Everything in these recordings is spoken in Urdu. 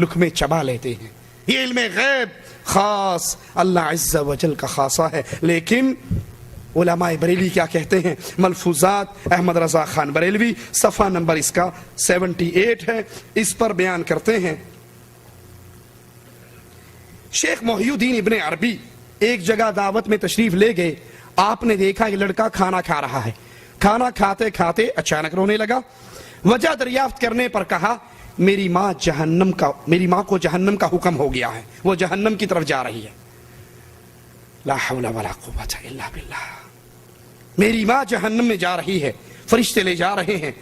لقمے چبا لیتے ہیں. یہ علم غیب خاص اللہ عز و جل کا خاصہ ہے. لیکن علماء بریلی کیا کہتے ہیں؟ ملفوظات احمد رضا خان بریلوی صفحہ نمبر اس کا 78 ہے. اس پر بیان کرتے ہیں شیخ محی الدین ابن عربی ایک جگہ دعوت میں تشریف لے گئے. آپ نے دیکھا کہ لڑکا کھانا کھا رہا ہے. کھانا کھاتے کھاتے اچانک رونے لگا. وجہ دریافت کرنے پر کہا میری ماں کو جہنم کا حکم ہو گیا ہے, وہ جہنم کی طرف جا رہی ہے. لا حول ولا قوت الا باللہ. میری ماں جہنم میں جا رہی ہے, فرشتے لے جا رہے ہیں.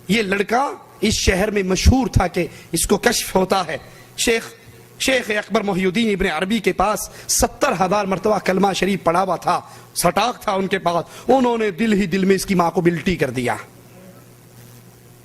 یہ لڑکا اس شہر میں مشہور تھا کہ اس کو کشف ہوتا ہے. شیخ اکبر محی الدین ابن عربی کے پاس 70,000 مرتبہ کلمہ شریف پڑھا ہوا تھا, سٹاک تھا ان کے پاس. انہوں نے دل ہی دل میں اس کی ماں کو بلٹی کر دیا.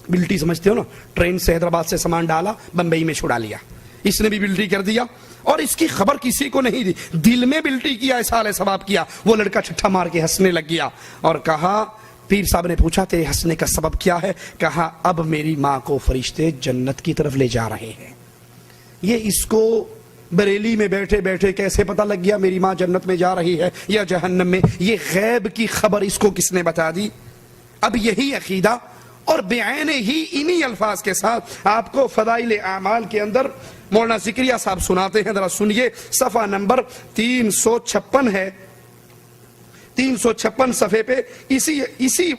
بلٹی سمجھتے ہو نا, ٹرین سے حیدرآباد سے سامان ڈالا, بمبئی میں چھڑا لیا. اس نے بھی بلٹی کر دیا اور اس کی خبر کسی کو نہیں دی. دل میں بلٹی کیا, احسال ثواب کیا. وہ لڑکا ٹھٹھا مار کے ہنسنے لگ گیا اور کہا, پیر صاحب نے پوچھا تیرے ہنسنے کا سبب کیا ہے؟ کہا اب میری ماں کو فرشتے جنت کی طرف لے جا رہے ہیں. یہ اس کو بریلی میں بیٹھے بیٹھے کیسے پتہ لگ گیا میری ماں جنت میں جا رہی ہے یا جہنم میں؟ یہ غیب کی خبر اس کو کس نے بتا دی؟ اب یہی عقیدہ اور بعین ہی انہی الفاظ کے ساتھ آپ کو فضائل اعمال کے اندر مولانا ذکریہ صاحب سناتے ہیں. ذرا سنیے, صفحہ نمبر 356 ہے. 356 صفحے پہ اسی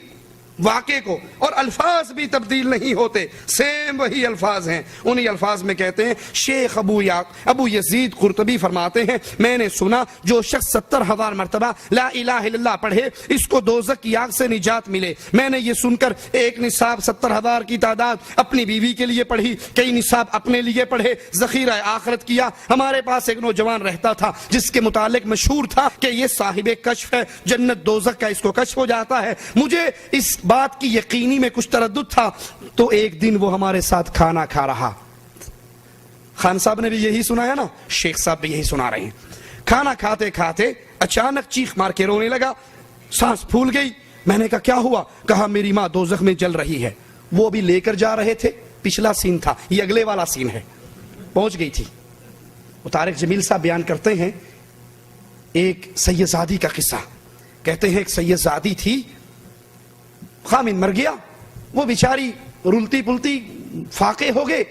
واقعے کو, اور الفاظ بھی تبدیل نہیں ہوتے, سیم وہی الفاظ ہیں. انہی الفاظ میں کہتے ہیں شیخ ابو یزید قرطبی فرماتے ہیں میں نے سنا جو شخص 70,000 مرتبہ لا الہ الا اللہ پڑھے اس کو دوزخ کی آگ سے نجات ملے. میں نے یہ سن کر ایک نصاب 70,000 کی تعداد اپنی بیوی کے لیے پڑھی, کئی نصاب اپنے لیے پڑھے, ذخیرہ آخرت کیا. ہمارے پاس ایک نوجوان رہتا تھا جس کے متعلق مشہور تھا کہ یہ صاحب کشف ہے, جنت دوزخ کا اس کو کشف ہو جاتا ہے. مجھے اس بات کی یقینی میں کچھ تردد تھا. تو ایک دن وہ ہمارے ساتھ کھانا کھا رہا. خان صاحب نے بھی یہی سنا ہے نا, شیخ صاحب بھی یہی سنا رہے ہیں. کھانا کھاتے کھاتے اچانک چیخ مار کے رونے لگا, سانس پھول گئی. میں نے کہا کیا ہوا؟ کہا میری ماں دوزخ میں جل رہی ہے. وہ بھی لے کر جا رہے تھے, پچھلا سین تھا, یہ اگلے والا سین ہے. پہنچ گئی تھی. وہ طارق جمیل صاحب بیان کرتے ہیں ایک سیدزادی کا قصہ. کہتے ہیں ایک سیدزادی تھی, خامن مر گیا, وہ بیچاری رلتی پلتی فاقے ہو گئے.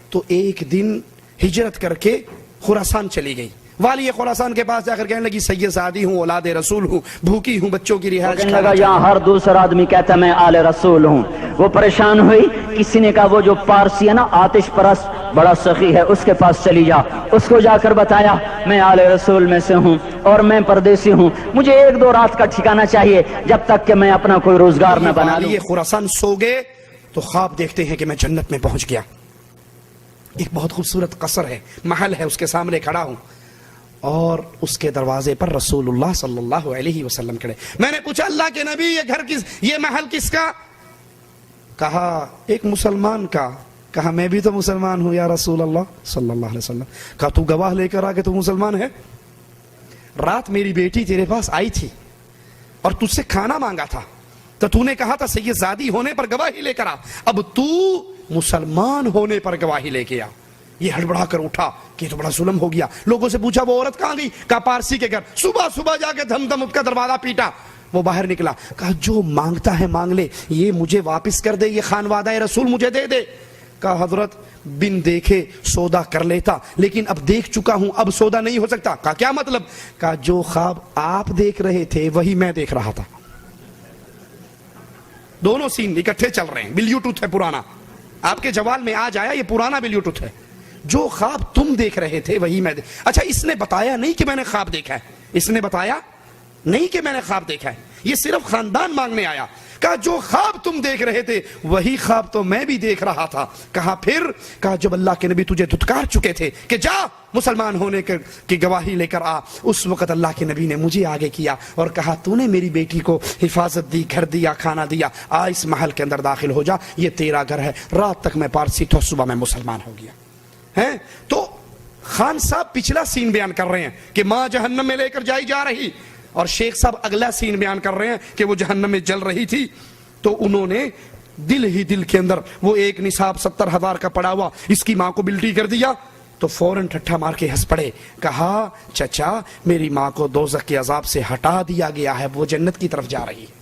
تو ایک دن ہجرت کر کے خراسان چلی گئی. والی خراسان کے پاس جا کر کہنے لگی سیدزادی ہوں, اولاد رسول ہوں, بھوکی ہوں, بچوں کی رہائش. کہنے لگا یہاں ہر دوسرا آدمی کہتا میں آل رسول ہوں. وہ پریشان ہوئی. کسی نے کہا وہ جو پارسی ہے نا آتش پرست بڑا سخی ہے, اس کے پاس چلی جا. اس کو جا کر بتایا میں آل رسول میں سے ہوں اور میں پردیسی ہوں, مجھے 1-2 رات کا ٹھکانہ چاہیے جب تک کہ میں اپنا کوئی روزگار نہ بنا لوں. یہ خراسان سو گئے تو خواب دیکھتے ہیں کہ میں جنت میں پہنچ گیا. ایک بہت خوبصورت قصر ہے, محل ہے, اس کے سامنے کھڑا ہوں اور اس کے دروازے پر رسول اللہ صلی اللہ علیہ وسلم کھڑے. میں نے پوچھا اللہ کے نبی یہ محل کس کا؟ کہا ایک مسلمان کا. کہا میں بھی تو مسلمان ہوں یا رسول اللہ صلی اللہ علیہ وسلم. کہا تو گواہ لے کر آ کہ تو مسلمان ہے. رات میری بیٹی تیرے پاس آئی تھی اور تجھ سے کھانا مانگا تھا, تو تو نے کہا تھا سیدزادی ہونے پر گواہی لے کر آ. اب تو مسلمان ہونے پر گواہی لے کے آ. یہ ہڑبڑا کر اٹھا کہ یہ تو بڑا ظلم ہو گیا. لوگوں سے پوچھا وہ عورت کہاں گئی؟ کہا پارسی کے گھر. صبح جا کے دھم دھم اس کا دروازہ پیٹا. وہ باہر نکلا. کہا جو مانگتا ہے مانگ لے, یہ مجھے واپس کر دے, یہ خانوادہ رسول مجھے دے دے. کہا حضرت بن دیکھے سودا کر لیتا, لیکن اب دیکھ چکا ہوں, اب سودا نہیں ہو سکتا. کہا کیا مطلب؟ کہا جو خواب آپ دیکھ رہے تھے وہی میں دیکھ رہا تھا. دونوں سین اکٹھے چل رہے ہیں. بلیوٹوتھ ہے پرانا, آپ کے جوال میں آج آیا, یہ پرانا بلیوٹوتھ ہے. جو خواب تم دیکھ رہے تھے وہی میں اچھا اس نے بتایا نہیں کہ میں نے خواب دیکھا ہے, اس نے بتایا نہیں کہ میں نے خواب دیکھا ہے, یہ صرف خاندان مانگنے آیا. کہا جو خواب تم دیکھ رہے تھے وہی خواب تو میں بھی دیکھ رہا تھا. کہا پھر؟ کہا جب اللہ کے نبی تجھے دھتکار چکے تھے کہ جا مسلمان ہونے کی گواہی لے کر آ, اس وقت اللہ کے نبی نے مجھے آگے کیا اور کہا تو نے میری بیٹی کو حفاظت دی, گھر دیا, کھانا دیا, آ اس محل کے اندر داخل ہو جا, یہ تیرا گھر ہے. رات تک میں پارسی تھا, صبح میں مسلمان ہو گیا. تو خان صاحب پچھلا سین بیان کر رہے ہیں کہ ماں جہنم میں لے کر جائی جا رہی, اور شیخ صاحب اگلا سین بیان کر رہے ہیں کہ وہ جہنم میں جل رہی تھی. تو انہوں نے دل ہی دل کے اندر وہ ایک نصاب 70,000 کا پڑا ہوا اس کی ماں کو بلٹی کر دیا تو فوراً ٹھٹھا مار کے ہنس پڑے. کہا چچا میری ماں کو دوزخ کے عذاب سے ہٹا دیا گیا ہے, وہ جنت کی طرف جا رہی ہے.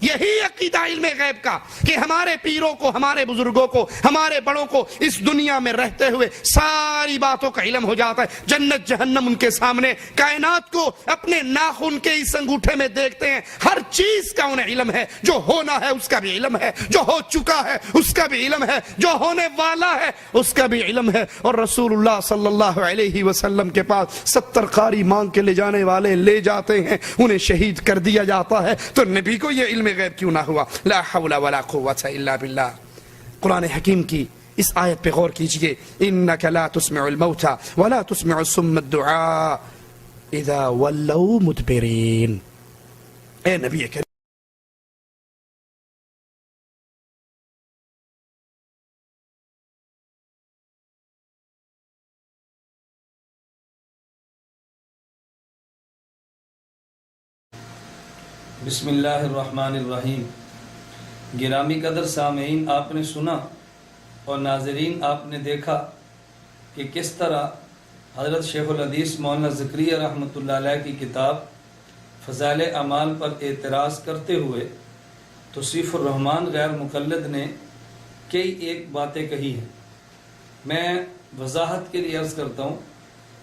یہی عقیدہ علم غیب کا کہ ہمارے پیروں کو, ہمارے بزرگوں کو, ہمارے بڑوں کو اس دنیا میں رہتے ہوئے ساری باتوں کا علم ہو جاتا ہے. جنت جہنم ان کے سامنے, کائنات کو اپنے ناخن کے اس انگوٹھے میں دیکھتے ہیں, ہر چیز کا انہیں علم ہے. جو ہونا ہے اس کا بھی علم ہے, جو ہو چکا ہے اس کا بھی علم ہے, جو ہونے والا ہے اس کا بھی علم ہے. اور رسول اللہ صلی اللہ علیہ وسلم کے پاس 70 قاری مانگ کے لے جانے والے لے جاتے ہیں, انہیں شہید کر دیا جاتا ہے. تو نبی کو یہ علم غیب کیوں نہ ہوا؟ لا حول ولا قوة الا باللہ. قرآن حکیم کی اس آیت پہ غور کیجئے. انک لا تسمع الموتى ولا تسمع الصم الدعاء اذا ولوا مدبرین. اے نبی کریم بسم اللہ الرحمن الرحیم. گرامی قدر سامعین, آپ نے سنا اور ناظرین آپ نے دیکھا کہ کس طرح حضرت شیخ الحدیث مولانا زکریا رحمۃ اللہ علیہ کی کتاب فضائل اعمال پر اعتراض کرتے ہوئے توصیف الرحمان غیر مقلد نے کئی ایک باتیں کہی ہیں. میں وضاحت کے لیے عرض کرتا ہوں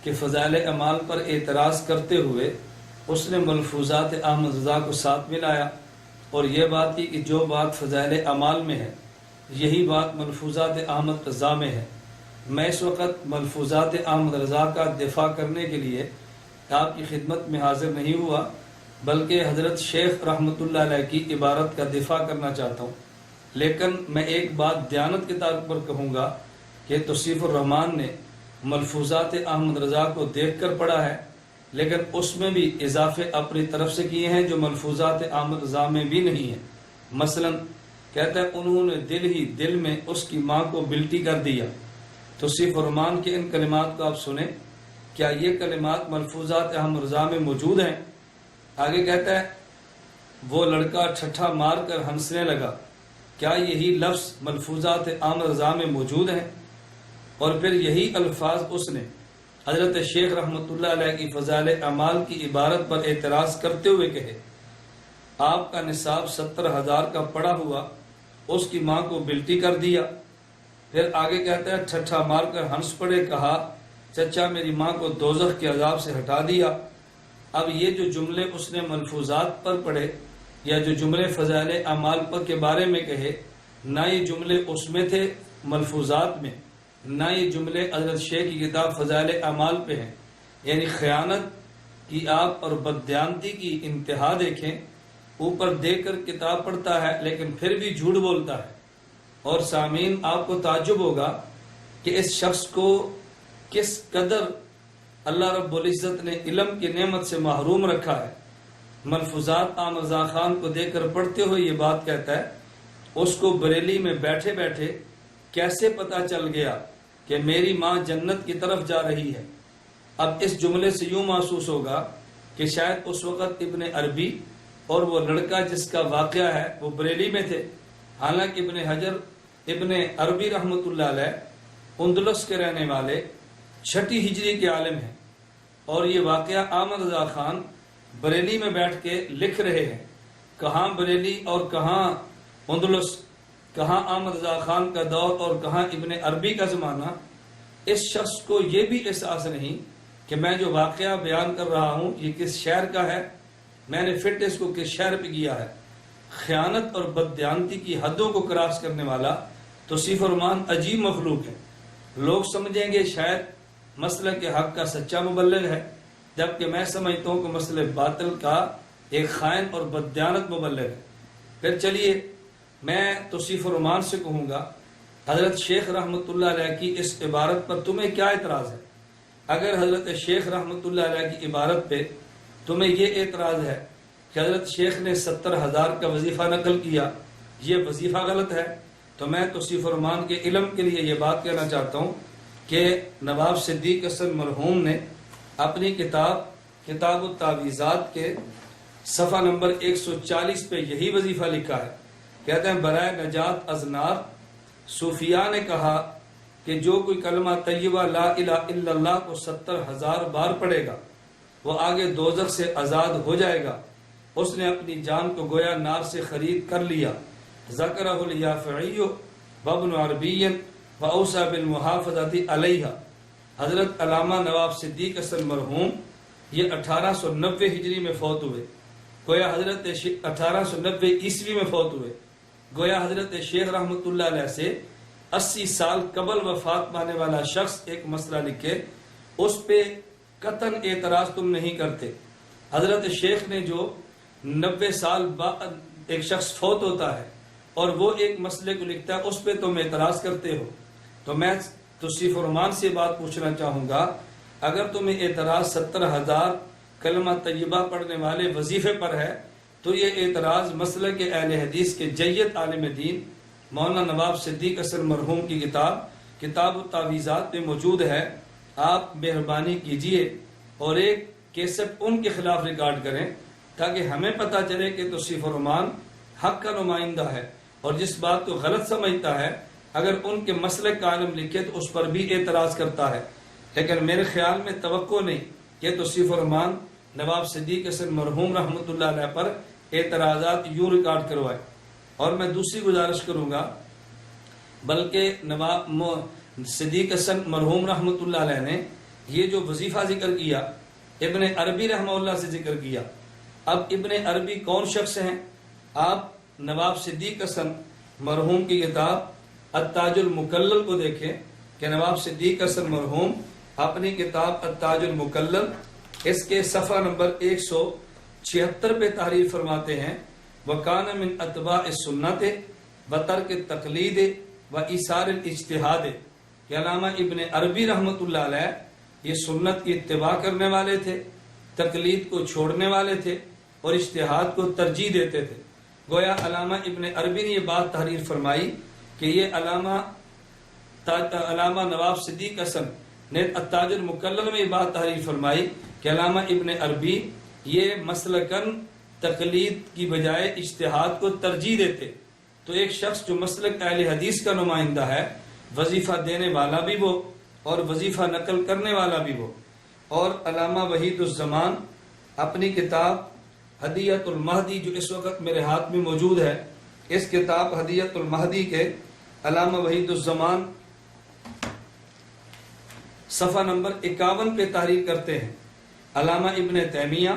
کہ فضائل اعمال پر اعتراض کرتے ہوئے اس نے ملفوظات احمد رضا کو ساتھ ملایا اور یہ بات کی کہ جو بات فضائل اعمال میں ہے یہی بات ملفوظات احمد رضا میں ہے. میں اس وقت ملفوظات احمد رضا کا دفاع کرنے کے لیے آپ کی خدمت میں حاضر نہیں ہوا, بلکہ حضرت شیخ رحمۃ اللہ علیہ کی عبارت کا دفاع کرنا چاہتا ہوں. لیکن میں ایک بات دیانت کے طور پر کہوں گا کہ توصیف الرحمان نے ملفوظات احمد رضا کو دیکھ کر پڑھا ہے, لیکن اس میں بھی اضافے اپنی طرف سے کیے ہیں جو ملفوظات احمد رضا میں بھی نہیں ہیں. مثلا کہتا ہے انہوں نے دل ہی دل میں اس کی ماں کو بلٹی کر دیا. توصیف الرحمان کے ان کلمات کو آپ سنیں, کیا یہ کلمات ملفوظات احمد رضا میں موجود ہیں؟ آگے کہتا ہے وہ لڑکا ٹھٹھا مار کر ہنسنے لگا, کیا یہی لفظ ملفوظات احمد رضا میں موجود ہیں؟ اور پھر یہی الفاظ اس نے حضرت شیخ رحمۃ اللہ علیہ کی فضائل اعمال کی عبارت پر اعتراض کرتے ہوئے کہے آپ کا نصاب 70,000 کا پڑا ہوا اس کی ماں کو بلٹی کر دیا. پھر آگے کہتا ہے ٹھٹھا مار کر ہنس پڑے, کہا چچا میری ماں کو دوزخ کے عذاب سے ہٹا دیا. اب یہ جو جملے اس نے ملفوظات پر پڑھے یا جو جملے فضائل اعمال پر کے بارے میں کہے, نہ یہ جملے اس میں تھے ملفوظات میں, نہ یہ جملے حضرت شیخ کی کتاب فضائل اعمال پہ ہیں. یعنی خیانت کی آپ اور بددیانتی کی انتہا دیکھیں. اوپر دیکھ کر کتاب پڑھتا ہے لیکن پھر بھی جھوٹ بولتا ہے. اور سامعین آپ کو تعجب ہوگا کہ اس شخص کو کس قدر اللہ رب العزت نے علم کی نعمت سے محروم رکھا ہے. ملفوظات احمد رضا خان کو دیکھ کر پڑھتے ہوئے یہ بات کہتا ہے اس کو بریلی میں بیٹھے بیٹھے کیسے پتا چل گیا کہ میری ماں جنت کی طرف جا رہی ہے. اب اس جملے سے یوں محسوس ہوگا کہ شاید اس وقت ابن عربی اور وہ لڑکا جس کا واقعہ ہے وہ بریلی میں تھے. حالانکہ ابن عربی رحمۃ اللہ علیہ اندلس کے رہنے والے 6 ہجری کے عالم ہیں, اور یہ واقعہ احمد رضا خان بریلی میں بیٹھ کے لکھ رہے ہیں. کہاں بریلی اور کہاں اندلس, کہاں احمد رضا خان کا دور اور کہاں ابن عربی کا زمانہ. اس شخص کو یہ بھی احساس نہیں کہ میں جو واقعہ بیان کر رہا ہوں یہ کس شہر کا ہے, میں نے فٹ اس کو کس شہر پہ کیا ہے. خیانت اور بددیانتی کی حدوں کو کراس کرنے والا توصیف الرحمان عجیب مخلوق ہے. لوگ سمجھیں گے شاید مسئلہ کے حق کا سچا مبلغ ہے, جبکہ میں سمجھتا ہوں کہ مسئلہ باطل کا ایک خائن اور بددیانت مبلغ ہے. پھر چلیے میں توصیف الرحمان سے کہوں گا حضرت شیخ رحمۃ اللہ علیہ کی اس عبارت پر تمہیں کیا اعتراض ہے؟ اگر حضرت شیخ رحمۃ اللہ علیہ کی عبارت پہ تمہیں یہ اعتراض ہے کہ حضرت شیخ نے 70,000 کا وظیفہ نقل کیا, یہ وظیفہ غلط ہے, تو میں توصیف الرحمان کے علم کے لیے یہ بات کہنا چاہتا ہوں کہ نواب صدیق حسن مرحوم نے اپنی کتاب التعویذات کے صفحہ نمبر 140 پہ یہی وظیفہ لکھا ہے. کہتے ہیں برائے نجات از نار صوفیاء نے کہا کہ جو کوئی کلمہ طیبہ لا الہ الا اللہ کو 70,000 بار پڑھے گا وہ آگے دوزخ سے آزاد ہو جائے گا، اس نے اپنی جان کو گویا نار سے خرید کر لیا۔ ذکرہ الیافعی وابن عربی واوصى بالمحافظۃ علیہا۔ حضرت علامہ نواب صدیق حسن مرحوم یہ 1890 ہجری میں فوت ہوئے، گویا حضرت 1890 عیسوی میں فوت ہوئے، گویا حضرت شیخ رحمۃ اللہ علیہ سے 80 سال قبل وفات پانے والا شخص ایک مسئلہ لکھے، اس پہ قطعاً اعتراض تم نہیں کرتے۔ حضرت شیخ نے جو 90 سال بعد ایک شخص فوت ہوتا ہے اور وہ ایک مسئلے کو لکھتا ہے، اس پہ تم اعتراض کرتے ہو، تو میں توصیف الرحمان سے بات پوچھنا چاہوں گا، اگر تمہیں اعتراض 70,000 کلمہ طیبہ پڑھنے والے وظیفے پر ہے تو یہ اعتراض مسلک کے اہل حدیث کے جید عالم دین مولانا نواب صدیق حسن مرحوم کی کتاب التعویذات میں موجود ہے۔ آپ مہربانی کیجئے اور ایک کیسٹ ان کے خلاف ریکارڈ کریں تاکہ ہمیں پتہ چلے کہ توصیف الرحمان حق کا نمائندہ ہے، اور جس بات کو غلط سمجھتا ہے اگر ان کے مسلک کا عالم لکھے تو اس پر بھی اعتراض کرتا ہے۔ لیکن میرے خیال میں توقع نہیں کہ توصیف الرحمان نواب صدیق حسن مرحوم رحمۃ اللہ علیہ پر اعتراضات یوں ریکارڈ کروائے۔ اور میں دوسری گزارش کروں گا، بلکہ نواب صدیق حسن مرحوم رحمۃ اللہ علیہ نے یہ جو وظیفہ ذکر کیا ابن عربی رحمہ اللہ سے ذکر کیا۔ اب ابن عربی کون شخص ہیں؟ آپ نواب صدیق حسن مرحوم کی کتاب التاج المکلل کو دیکھیں کہ نواب صدیق حسن مرحوم اپنی کتاب التاج المکلل اس کے صفحہ نمبر 176 پہ تحریر فرماتے ہیں، وَكَانَ مِنْ أَتْبَاعِ السُّنَّةِ وَتَرْكِ التَّقْلِيدِ وَإِيثَارِ الْاجْتِهَادِ کہ علامہ ابن عربی رحمۃ اللہ علیہ یہ سنت کی اتباع کرنے والے تھے، تقلید کو چھوڑنے والے تھے اور اجتہاد کو ترجیح دیتے تھے۔ گویا علامہ ابن عربی نے یہ بات تحریر فرمائی کہ یہ علامہ نواب صدیق حسن نے التاج المکلل میں یہ بات تحریر فرمائی کہ علامہ ابن عربی یہ مسلکن تقلید کی بجائے اجتہاد کو ترجیح دیتے۔ تو ایک شخص جو مسلک اہل حدیث کا نمائندہ ہے، وظیفہ دینے والا بھی وہ اور وظیفہ نقل کرنے والا بھی وہ۔ اور علامہ وحید الزمان اپنی کتاب ہدیۃ المہدی جو اس وقت میرے ہاتھ میں موجود ہے، اس کتاب ہدیۃ المہدی کے علامہ وحید الزمان صفحہ نمبر 51 پہ تحریر کرتے ہیں، علامہ ابن تیمیہ،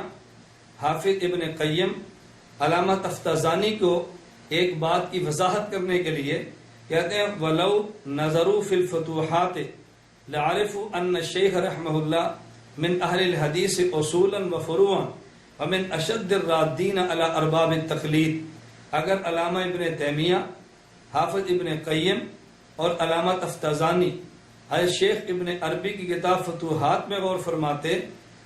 حافظ ابن قیم، علامہ تفتازانی کو ایک بات کی وضاحت کرنے کے لیے کہتے ہیں وَلَوْ نَظَرُوا فِي الْفُتُوحَاتِ لَعَرِفُوا أَنَّ الشَّيْخَ رحمہ اللہ من اہل الحدیث اصولا وفروعا ومن اشد الرادین علی ارباب التقلید۔ اگر علامہ ابن تیمیہ، حافظ ابن قیم اور علامہ تفتازانی حضرت شیخ ابن عربی کی کتاب فتوحات میں غور فرماتے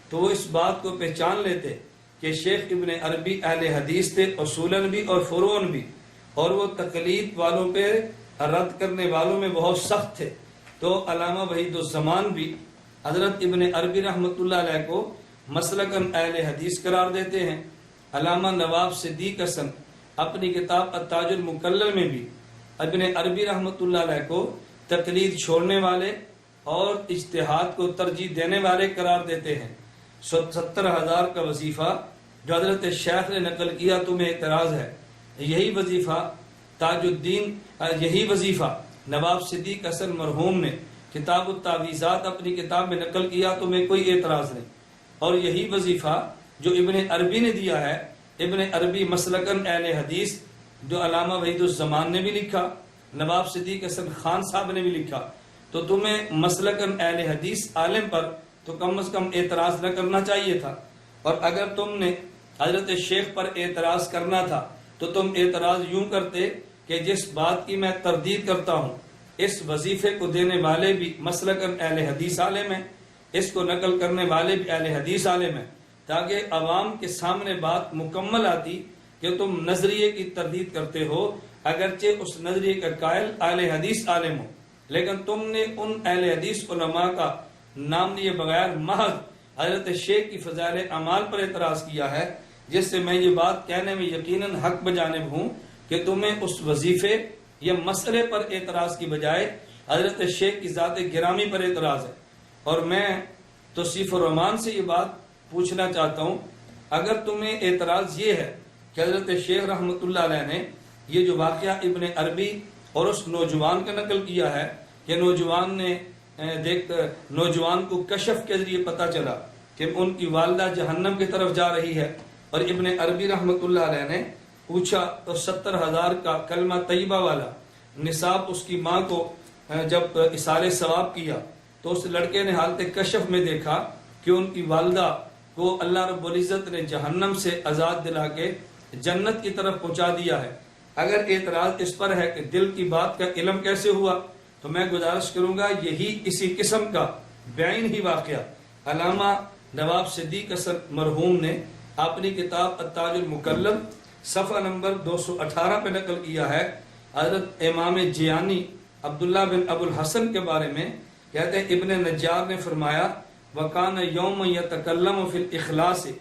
تو وہ اس بات کو پہچان لیتے کہ شیخ ابن عربی اہل حدیث تھے، اصولاً بھی اور فروعاً بھی، اور وہ تقلید والوں پہ رد کرنے والوں میں بہت سخت تھے۔ تو علامہ وحید الزمان بھی حضرت ابن عربی رحمۃ اللہ علیہ کو مسلکن اہل حدیث قرار دیتے ہیں۔ علامہ نواب صدیق حسن اپنی کتاب التاج المکلل میں بھی ابن عربی رحمۃ اللہ علیہ کو تقلید چھوڑنے والے اور اجتہاد کو ترجیح دینے والے قرار دیتے ہیں۔ 70,000 کا وظیفہ جو حضرت شیخ نے نقل کیا تمہیں اعتراض ہے، یہی وظیفہ تاج الدین، یہی وظیفہ نواب صدیق حسن مرحوم نے کتاب التعویذات اپنی کتاب میں نقل کیا، تمہیں کوئی اعتراض نہیں۔ اور یہی وظیفہ جو ابن عربی نے دیا ہے، ابن عربی مسلکن اہل حدیث جو علامہ وحید الزمان نے بھی لکھا، نواب صدیق حسن خان صاحب نے بھی لکھا، تو تمہیں مسلکن اہل حدیث عالم پر تو کم از کم اعتراض نہ کرنا چاہیے تھا۔ اور اگر تم نے حضرت شیخ پر اعتراض کرنا تھا تو تم اعتراض یوں کرتے کہ جس بات کی میں تردید کرتا ہوں اس وظیفے کو دینے والے بھی مسلکن اہل حدیث عالم ہیں، اس کو نقل کرنے والے بھی اہل حدیث عالم ہیں، تاکہ عوام کے سامنے بات مکمل آتی کہ تم نظریے کی تردید کرتے ہو، اگرچہ اس نظریے کا قائل اہل حدیث عالم ہو، لیکن تم نے ان اہل حدیث علماء کا نام لیے بغیر محض حضرت شیخ کی فضائل اعمال پر اعتراض کیا ہے، جس سے میں یہ بات کہنے میں یقیناً حق بجانب ہوں۔ کہ تمہیں اس وظیفے یا مسئلے پر اعتراض کی بجائے حضرت شیخ کی ذات گرامی پر اعتراض ہے۔ اور میں توصیف الرحمان سے یہ بات پوچھنا چاہتا ہوں، اگر تمہیں اعتراض یہ ہے کہ حضرت شیخ رحمۃ اللہ علیہ نے یہ جو واقعہ ابن عربی اور اس نوجوان کا نقل کیا ہے کہ نوجوان کو کشف کے ذریعے پتہ چلا کہ ان کی والدہ جہنم کی طرف جا رہی ہے، اور ابن عربی رحمۃ اللہ علیہ نے پوچھا تو 70,000 کا کلمہ طیبہ والا نصاب اس کی ماں کو جب اصال ثواب کیا تو اس لڑکے نے حالت کشف میں دیکھا کہ ان کی والدہ کو اللہ رب العزت نے جہنم سے آزاد دلا کے جنت کی طرف پہنچا دیا ہے۔ اگر اعتراض اس پر ہے کہ دل کی بات کا علم کیسے ہوا، تو میں گزارش کروں گا یہی اسی قسم کا بعین ہی واقعہ علامہ نواب صدیق حسن مرحوم نے اپنی کتاب التاج المکلم صفحہ نمبر 218 پہ نقل کیا ہے۔ حضرت امام جیانی عبداللہ بن ابو الحسن کے بارے میں کہتے ہیں ابن نجار نے فرمایا وَكَانَ يَوْمَ يَتَكَلَّمُ فِي الْإِخْلَاصِ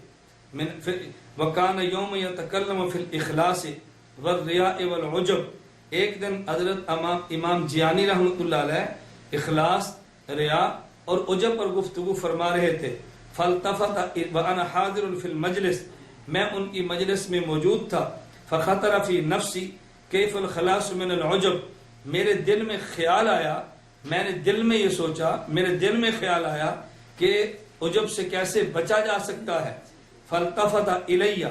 وَكَانَ يَوْمَ يَتَكَلَّمُ فِي الْإِخْلَاصِ وَالرِّيَاءِ وَالْعُجْبِ، ایک دن حضرت امام جیانی رحمۃ اللہ علیہ اخلاص، ریا اور عجب پر گفتگو فرما رہے تھے۔ فَالْتَفَتَ وَأَنَا حَاضِرٌ فِي الْمَجْلِسِ، میں ان کی مجلس میں موجود تھا۔ فَخَطَرَ فِي نَفْسِي كَيْفَ الْخَلَاصُ مِنَ الْعُجْبِ، میرے دل میں خیال آیا، میں نے دل میں یہ سوچا، میرے دل میں خیال آیا کہ عجب سے کیسے بچا جا سکتا ہے۔ فَالْتَفَتَ إِلَيَّ،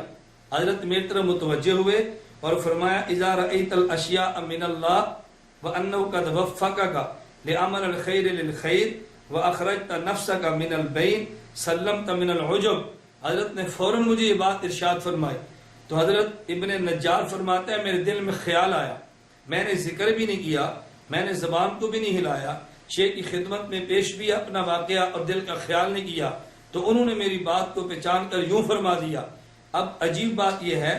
حضرت میری طرف متوجہ ہوئے اور فرمایا اِذَا رَأَيْتَ الْأَشْيَاءَ مِنَ اللَّهِ وَأَنَّهُ قَدْ وَفَّقَكَ لِعَمَلِ الْخَيْرِ لِلْخَيْرِ وَأَخْرَجْتَ نَفْسَكَ مِنَ الْبَيْنِ سَلَّمْتَ مِنَ الْعُجْبِ، حضرت نے فوراً مجھے یہ بات ارشاد فرمائی۔ تو حضرت ابن نجار فرماتے ہیں میرے دل میں خیال آیا، میں نے ذکر بھی نہیں کیا، میں نے زبان کو بھی نہیں ہلایا، شیخ کی خدمت میں پیش بھی اپنا واقعہ اور دل کا خیال نہیں کیا، تو انہوں نے میری بات کو پہچان کر یوں فرما دیا۔ اب عجیب بات یہ ہے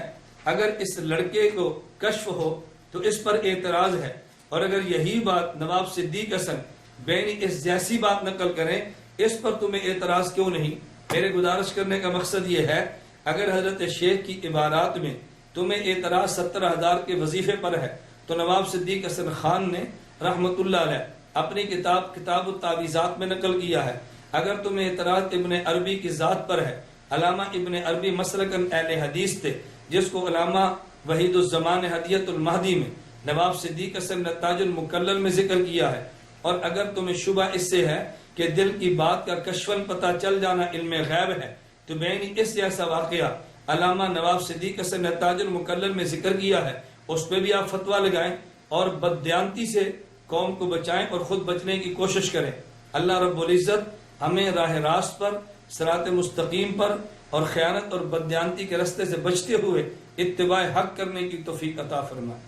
اگر اس لڑکے کو کشف ہو تو اس پر اعتراض ہے، اور اگر یہی بات نواب صدیق حسن بینی اس جیسی بات نقل کریں اس پر تمہیں اعتراض کیوں نہیں؟ میرے گزارش کرنے کا مقصد یہ ہے اگر حضرت شیخ کی عبارات میں تمہیں اعتراض 70,000 کے وظیفے پر ہے تو نواب صدیق حسن خان نے رحمت اللہ علیہ اپنی کتاب التعویذات میں نقل کیا ہے۔ اگر تمہیں اعتراض ابن عربی کی ذات پر ہے، علامہ ابن عربی مسلکن اہل حدیث تھے جس کو علامہ وحید الزمان ہدیت المہدی میں نواب صدیق حسن تاج المکلل میں ذکر کیا ہے، اور اگر تمہیں شبہ اس سے ہے کہ دل کی بات کا کشفاً پتہ چل جانا علم غیب ہے، تو میں نے اس جیسا واقعہ علامہ نواب صدیق حسن تاج المکلل میں ذکر کیا ہے، اس پہ بھی آپ فتویٰ لگائیں اور بددیانتی سے قوم کو بچائیں اور خود بچنے کی کوشش کریں۔ اللہ رب العزت ہمیں راہ راست پر، صراط مستقیم پر اور خیانت اور بددیانتی کے رستے سے بچتے ہوئے اتباع حق کرنے کی توفیق عطا فرمائے۔